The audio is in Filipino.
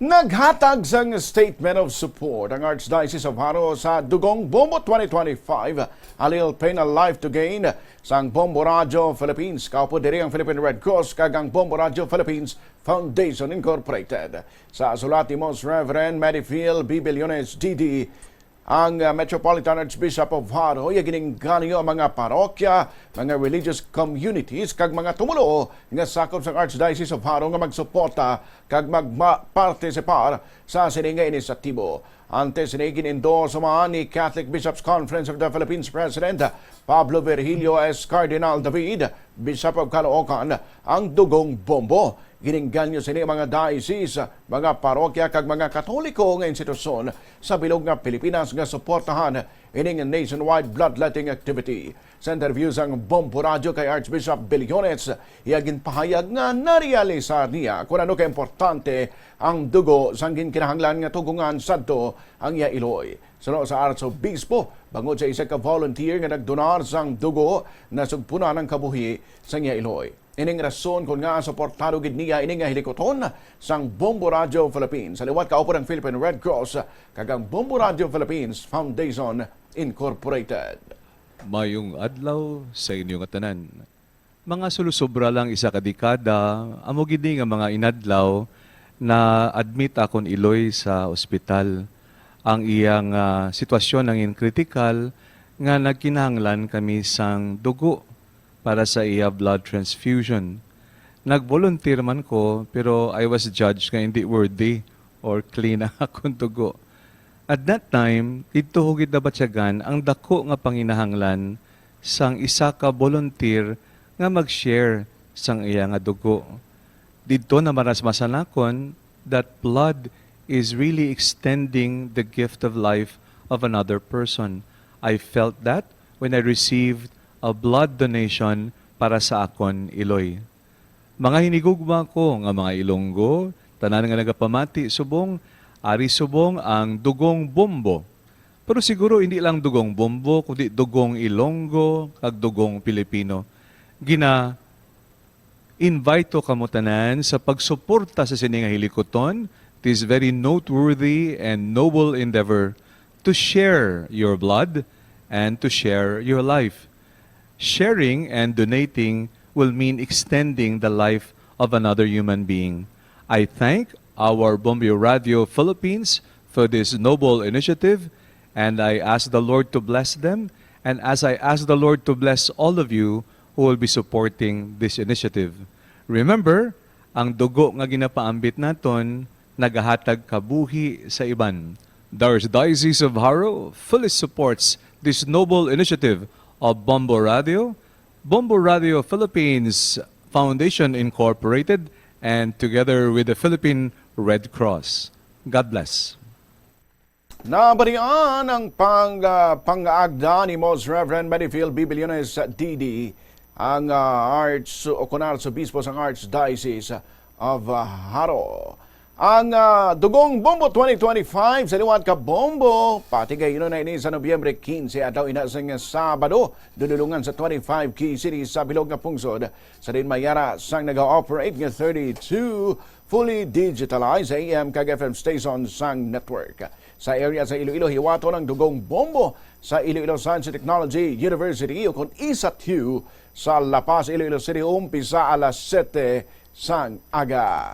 Naghatag sang statement of support ang Archdiocese of Haro sa Dugong Bombo 2025. A little pain, a life to gain sang Bombo Radio Philippines. Kaupo diri ang Philippine Red Cross kagang Bombo Radio Philippines Foundation Incorporated. Sa sulat ni Most Reverend Billones DD, ang Metropolitan Archbishop of Haro, gininganyo ang mga parokya, mga religious communities, kag mga tumulo nga sakop sa Archdiocese of Haro nga magsuporta kag magpartisipar sa sininga inisyatibo. Antes sinigin-endorse ni Catholic Bishops Conference of the Philippines President Pablo Virgilio S. Cardinal David, Bishop of Caloocan, ang Dugong Bombo. Giningganyo sini mga diocese, mga parokya kag mga katoliko nga institusyon sa bilog nga Pilipinas nga suportahan ining nationwide bloodletting activity. Sa interviews ang Bombo Radio kay Archbishop Billones, iyagin pahayag nga narealisar niya kung ano ka-importante ang dugo sang ginkinahanglan nga tugungan sadto ang Iloy. Suno sa Archbispo, bangod sa isa ka volunteer nga nagdonar sang dugo na sugpunan ng kabuhi sang Iloy. Ining rason kung nga suportado gid niya ining nga hilikoton sang Bombo Radio Philippines. Sa liwat kaupo ng Philippine Red Cross kagang Bombo Radio Philippines Foundation Incorporated. Mayong adlaw sa inyong tanan. Mga sulusobra lang isa ka dekada, amo gid nga mga inadlaw na admit akon Iloy sa ospital. Ang iyang sitwasyon nangin kritikal nga nagkinahanglan kami sang dugo para sa iya blood transfusion. Nag-volunteer man ko, pero I was judged nga hindi worthy or clean ang akong dugo. At that time, dito hugid na batyagan ang dako nga panginahanglan sang isa ka volunteer nga mag-share sang iya nga dugo. Dito na marasmasanakon that blood is really extending the gift of life of another person. I felt that when I received a blood donation para sa akon Iloy. Mga hinigugma ko nga mga Ilonggo, tanan nga nagapamati subong, ari subong ang Dugong Bombo. Pero siguro hindi lang Dugong Bombo, kundi Dugong Ilonggo, kag Dugong Pilipino. Invite kamo tanan sa pagsuporta sa sininga hilikoton. It is very noteworthy and noble endeavor to share your blood and to share your life. Sharing and donating will mean extending the life of another human being. I thank our Bombo Radio Philippines for this noble initiative, and I ask the Lord to bless them, and as I ask the Lord to bless all of you who will be supporting this initiative. Remember, ang dugo nga ginapaambit naton, nagahatag kabuhi sa iban. The Archdiocese of Haro fully supports this noble initiative of Bombo Radio Philippines Foundation Incorporated, and together with the Philippine Red Cross. God bless. Nabarian ang pang-agda ni Most Reverend Billones DD, ang Archbispo ng Archdiocese of Haro. Ang Dugong Bombo 2025 sa liwat ka Bombo, pati kayo na ini sa Nobyembre 15 at daw inasang Sabado, dudulungan sa 25 key cities sa bilog nga pungsod. Sa din mayara sang nag-operate nga 32 fully digitalized AM kag FM stations sang network. Sa area sa Iloilo, hiwato ng Dugong Bombo sa Iloilo Science and Technology University o kung ISATU sa La Paz, Iloilo City, umpisa alas 7 sang aga.